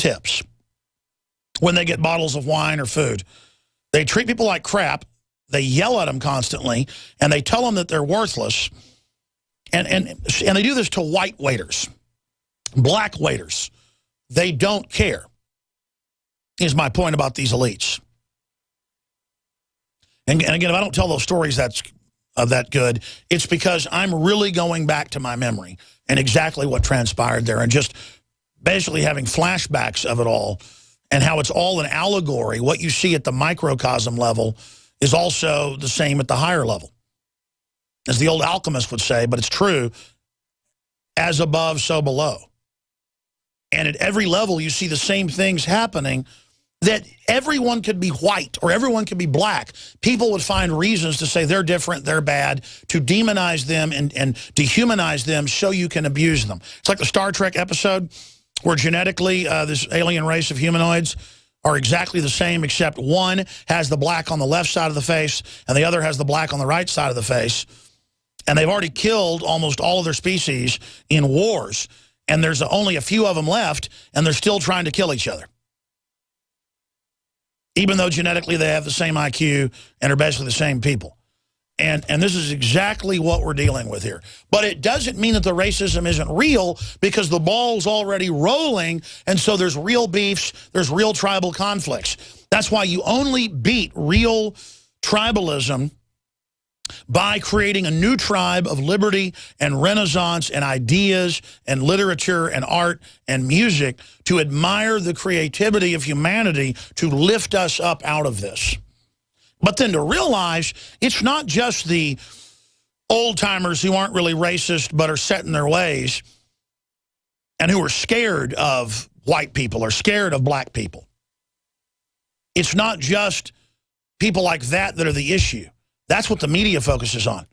tips when they get bottles of wine or food. They treat people like crap. They yell at them constantly, and they tell them that they're worthless. And they do this to white waiters, black waiters. They don't care, is my point about these elites. And again, if I don't tell those stories that good, it's because I'm really going back to my memory and exactly what transpired there and just basically having flashbacks of it all and how it's all an allegory. What you see at the microcosm level is also the same at the higher level. As the old alchemist would say, but it's true, as above, so below. And at every level, you see the same things happening, that everyone could be white or everyone could be black. People would find reasons to say they're different, they're bad, to demonize them and dehumanize them so you can abuse them. It's like the Star Trek episode where genetically this alien race of humanoids are exactly the same, except one has the black on the left side of the face and the other has the black on the right side of the face. And they've already killed almost all of their species in wars. And there's only a few of them left, and they're still trying to kill each other. Even though genetically they have the same IQ and are basically the same people. And this is exactly what we're dealing with here. But it doesn't mean that the racism isn't real, because the ball's already rolling, and so there's real beefs, there's real tribal conflicts. That's why you only beat real tribalism by creating a new tribe of liberty and renaissance and ideas and literature and art and music to admire the creativity of humanity to lift us up out of this. But then to realize it's not just the old-timers who aren't really racist but are set in their ways and who are scared of white people or scared of black people. It's not just people like that that are the issue. That's what the media focuses on.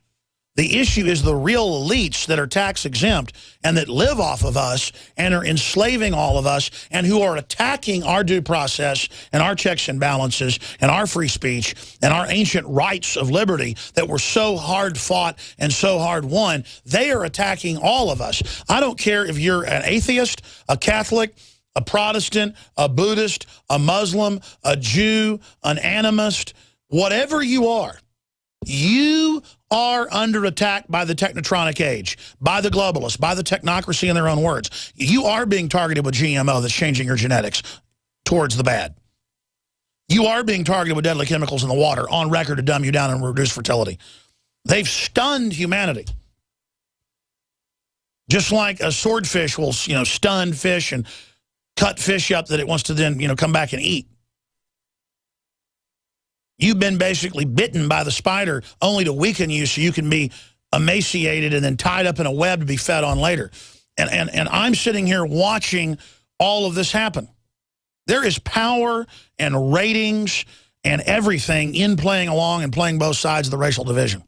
The issue is the real elites that are tax exempt and that live off of us and are enslaving all of us and who are attacking our due process and our checks and balances and our free speech and our ancient rights of liberty that were so hard fought and so hard won. They are attacking all of us. I don't care if you're an atheist, a Catholic, a Protestant, a Buddhist, a Muslim, a Jew, an animist, whatever you are. You are under attack by the technotronic age, by the globalists, by the technocracy in their own words. You are being targeted with GMO that's changing your genetics towards the bad. You are being targeted with deadly chemicals in the water on record to dumb you down and reduce fertility. They've stunned humanity. Just like a swordfish will, stun fish and cut fish up that it wants to then, come back and eat. You've been basically bitten by the spider only to weaken you so you can be emaciated and then tied up in a web to be fed on later. And I'm sitting here watching all of this happen. There is power and ratings and everything in playing along and playing both sides of the racial division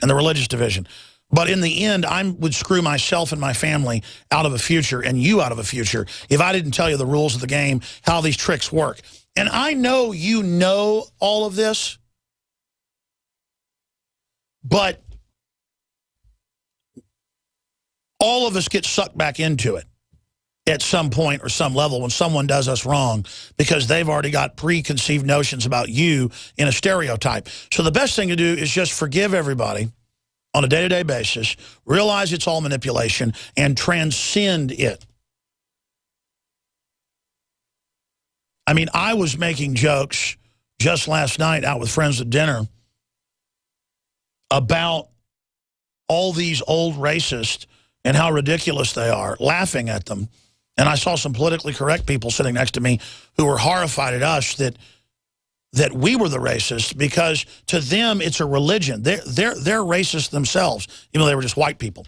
and the religious division. But in the end, I would screw myself and my family out of a future and you out of a future if I didn't tell you the rules of the game, how these tricks work. And I know you know all of this, but all of us get sucked back into it at some point or some level when someone does us wrong because they've already got preconceived notions about you in a stereotype. So the best thing to do is just forgive everybody on a day-to-day basis, realize it's all manipulation, and transcend it. I mean, I was making jokes just last night out with friends at dinner about all these old racists and how ridiculous they are, laughing at them. And I saw some politically correct people sitting next to me who were horrified at us that we were the racists, because to them it's a religion. They're racist themselves, even though they were just white people.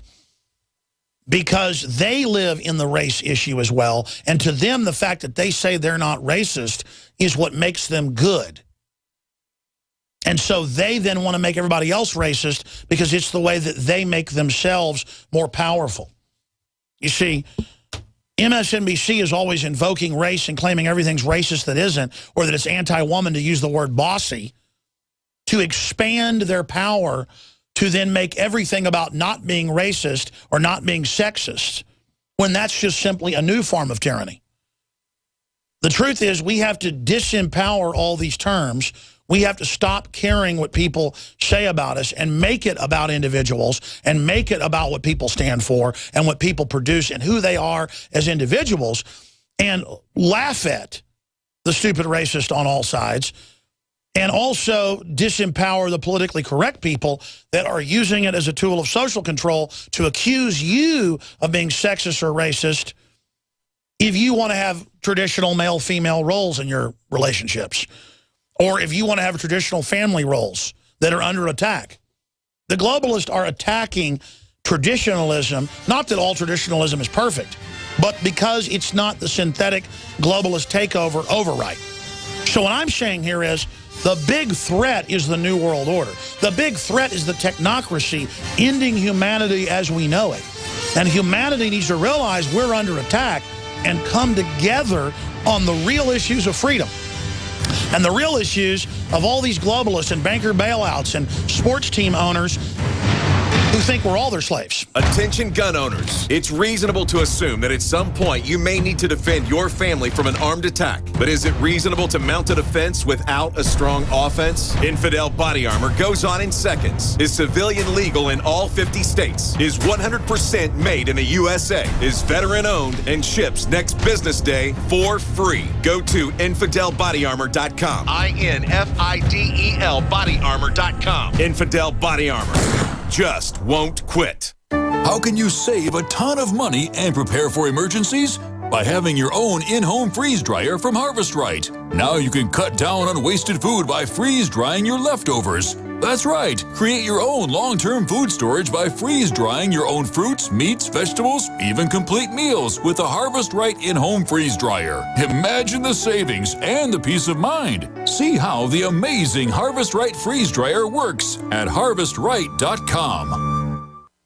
Because they live in the race issue as well. And to them, the fact that they say they're not racist is what makes them good. And so they then want to make everybody else racist because it's the way that they make themselves more powerful. You see, MSNBC is always invoking race and claiming everything's racist that isn't, or that it's anti-woman, to use the word bossy, to expand their power to then make everything about not being racist or not being sexist, when that's just simply a new form of tyranny. The truth is we have to disempower all these terms. We have to stop caring what people say about us and make it about individuals and make it about what people stand for and what people produce and who they are as individuals, and laugh at the stupid racist on all sides, and also disempower the politically correct people that are using it as a tool of social control to accuse you of being sexist or racist if you want to have traditional male-female roles in your relationships, or if you want to have traditional family roles that are under attack. The globalists are attacking traditionalism, not that all traditionalism is perfect, but because it's not the synthetic globalist takeover override. So what I'm saying here is the big threat is the New World Order. The big threat is the technocracy ending humanity as we know it. And humanity needs to realize we're under attack and come together on the real issues of freedom. And the real issues of all these globalists and banker bailouts and sports team owners who think we're all their slaves. Attention gun owners. It's reasonable to assume that at some point you may need to defend your family from an armed attack. But is it reasonable to mount a defense without a strong offense? Infidel Body Armor goes on in seconds. Is civilian legal in all 50 states. Is 100% made in the USA. Is veteran owned and ships next business day for free. Go to InfidelBodyArmor.com. INFIDEL Bodyarmor.com. Infidel Body Armor. Just won't quit. How can you save a ton of money and prepare for emergencies? By having your own in-home freeze dryer from Harvest Right. Now you can cut down on wasted food by freeze drying your leftovers. That's right. Create your own long-term food storage by freeze drying your own fruits, meats, vegetables, even complete meals with the Harvest Right in-home freeze dryer. Imagine the savings and the peace of mind. See how the amazing Harvest Right freeze dryer works at harvestright.com.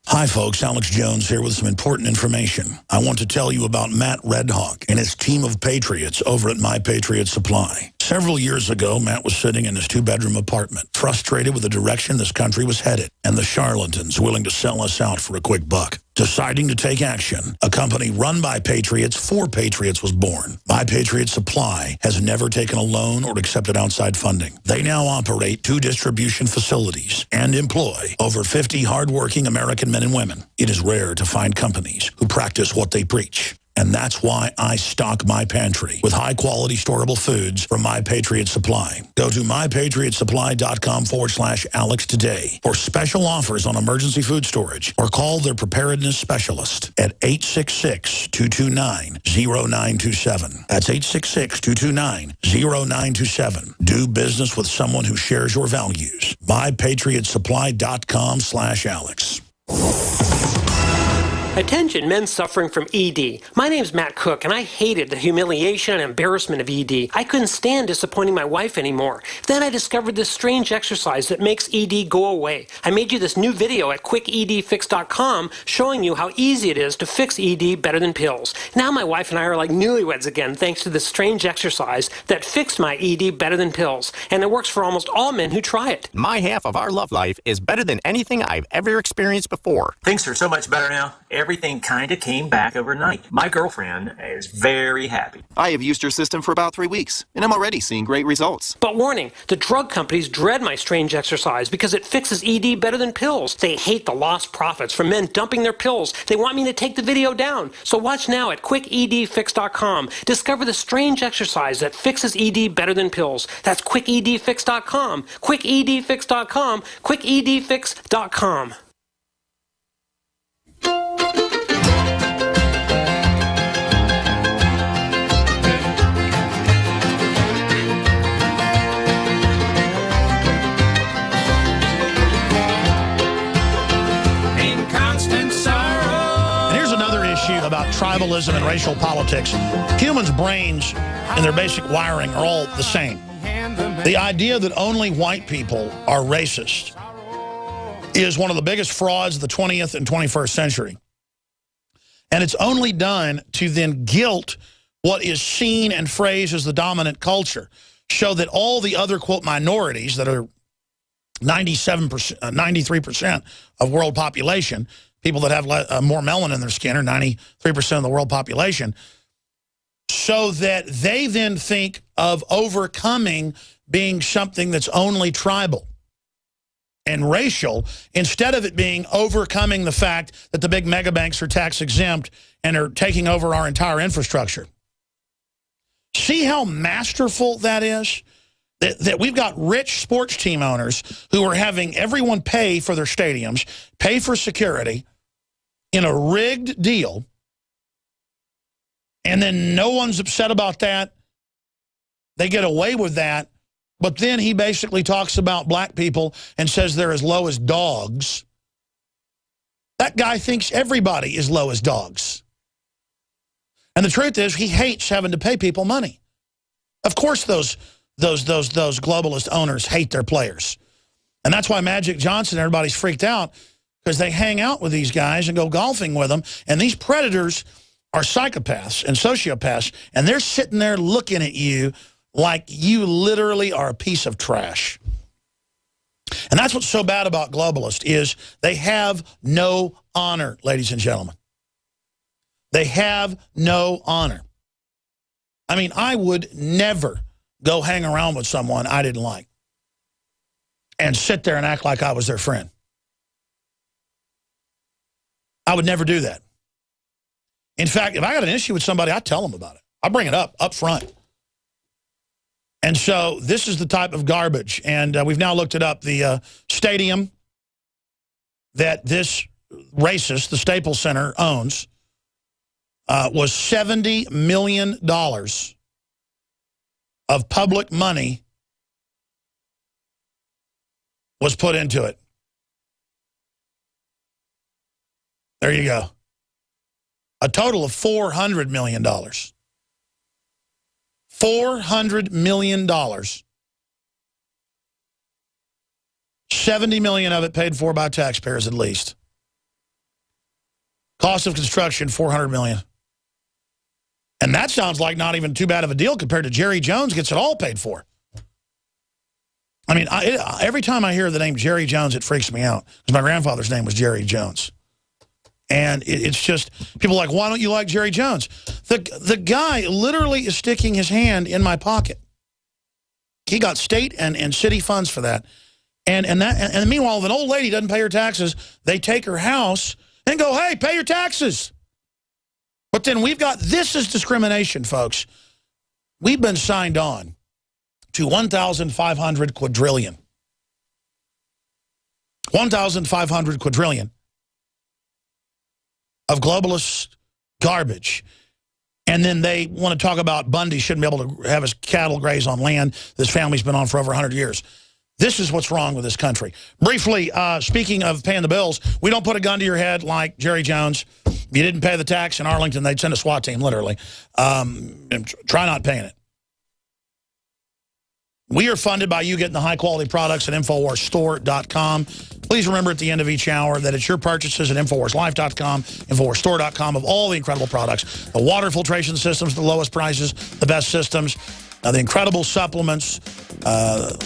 Hi folks, Alex Jones here with some important information. I want to tell you about Matt Redhawk and his team of patriots over at My Patriot Supply. Several years ago, Matt was sitting in his 2-bedroom apartment, frustrated with the direction this country was headed and the charlatans willing to sell us out for a quick buck. Deciding to take action, a company run by patriots for patriots was born. My Patriot Supply has never taken a loan or accepted outside funding. They now operate 2 distribution facilities and employ over 50 hardworking American men and women. It is rare to find companies who practice what they preach. And that's why I stock my pantry with high-quality storable foods from My Patriot Supply. Go to mypatriotsupply.com/Alex today for special offers on emergency food storage, or call their preparedness specialist at 866-229-0927. That's 866-229-0927. Do business with someone who shares your values. mypatriotsupply.com/Alex. Attention, men suffering from ED. My name's Matt Cook, and I hated the humiliation and embarrassment of ED. I couldn't stand disappointing my wife anymore. Then I discovered this strange exercise that makes ED go away. I made you this new video at quickedfix.com showing you how easy it is to fix ED better than pills. Now my wife and I are like newlyweds again thanks to this strange exercise that fixed my ED better than pills. And it works for almost all men who try it. My half of our love life is better than anything I've ever experienced before. Things are so much better now. Everything kind of came back overnight. My girlfriend is very happy. I have used your system for about 3 weeks, and I'm already seeing great results. But warning, the drug companies dread my strange exercise because it fixes ED better than pills. They hate the lost profits from men dumping their pills. They want me to take the video down. So watch now at quickedfix.com. Discover the strange exercise that fixes ED better than pills. That's quickedfix.com. Quickedfix.com. Quickedfix.com. About tribalism and racial politics. Humans' brains and their basic wiring are all the same. The idea that only white people are racist is one of the biggest frauds of the 20th and 21st century. And it's only done to then guilt what is seen and phrased as the dominant culture, show that all the other, quote, minorities that are 97%, 93% of world population, people that have more melanin in their skin are 93% of the world population. so that they then think of overcoming being something that's only tribal and racial, instead of it being overcoming the fact that the big mega banks are tax exempt and are taking over our entire infrastructure. See how masterful that is? That we've got rich sports team owners who are having everyone pay for their stadiums, pay for security in a rigged deal, and then no one's upset about that. They get away with that. But then he basically talks about black people and says they're as low as dogs. That guy thinks everybody is low as dogs. And the truth is, he hates having to pay people money. Of course those globalist owners hate their players. And that's why Magic Johnson, everybody's freaked out, because they hang out with these guys and go golfing with them. And these predators are psychopaths and sociopaths, and they're sitting there looking at you like you literally are a piece of trash. And that's what's so bad about globalists, is they have no honor, ladies and gentlemen. They have no honor. I mean, I would never go hang around with someone I didn't like and sit there and act like I was their friend. I would never do that. In fact, if I got an issue with somebody, I tell them about it. I bring it up front. And so this is the type of garbage. And we've now looked it up. The stadium that this racist, the Staples Center, owns was $70 million of public money was put into it. There you go. A total of $400 million. $400 million. $70 million of it paid for by taxpayers at least. Cost of construction, $400 million. And that sounds like not even too bad of a deal compared to Jerry Jones gets it all paid for. I mean, every time I hear the name Jerry Jones, it freaks me out. Because my grandfather's name was Jerry Jones. And it's just, people are like, why don't you like Jerry Jones? The guy literally is sticking his hand in my pocket. He got state and city funds for that. And meanwhile, if an old lady doesn't pay her taxes, they take her house and go, hey, pay your taxes. But then we've got, this is discrimination, folks. We've been signed on to 1,500 quadrillion. 1,500 quadrillion of globalist garbage. And then they want to talk about Bundy shouldn't be able to have his cattle graze on land this family's been on for over 100 years. This is what's wrong with this country. Briefly, speaking of paying the bills, we don't put a gun to your head like Jerry Jones. If you didn't pay the tax in Arlington, they'd send a SWAT team, literally. Try not paying it. We are funded by you getting the high-quality products at InfoWarsStore.com. Please remember at the end of each hour that it's your purchases at InfoWarsLife.com, InfoWarsStore.com of all the incredible products. The water filtration systems, the lowest prices, the best systems, the incredible supplements,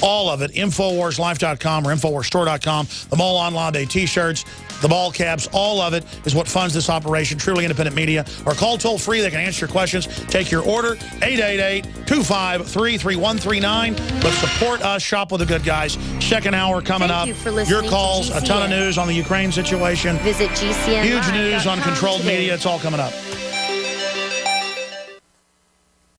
all of it, InfoWarsLife.com or InfoWarsStore.com. The Mole on Latte t-shirts, the ball caps, all of it is what funds this operation. Truly independent media. Or call toll-free. They can answer your questions. Take your order, 888-253-3139. Let's support us. Shop with the good guys. Second hour coming up. Your calls, a ton of news on the Ukraine situation. Visit GCN. Huge news on controlled media. It's all coming up.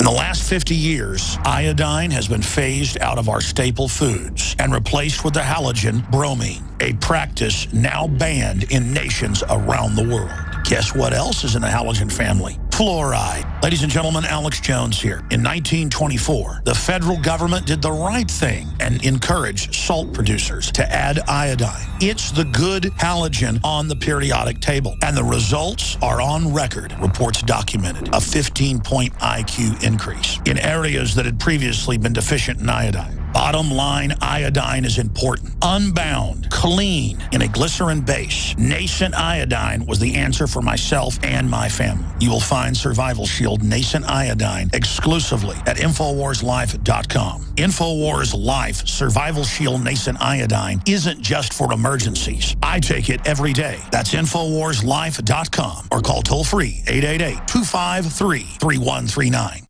In the last 50 years, iodine has been phased out of our staple foods and replaced with the halogen bromine, a practice now banned in nations around the world. Guess what else is in the halogen family? Fluoride. Ladies and gentlemen, Alex Jones here. In 1924, the federal government did the right thing and encouraged salt producers to add iodine. It's the good halogen on the periodic table, and the results are on record. Reports documented a 15-point IQ increase in areas that had previously been deficient in iodine. Bottom line, iodine is important. Unbound, clean, in a glycerin base. Nascent iodine was the answer for myself and my family. You will find Survival Shield Nascent Iodine exclusively at InfoWarsLife.com. InfoWars Life Survival Shield Nascent Iodine isn't just for emergencies. I take it every day. That's InfoWarsLife.com or call toll-free 888-253-3139.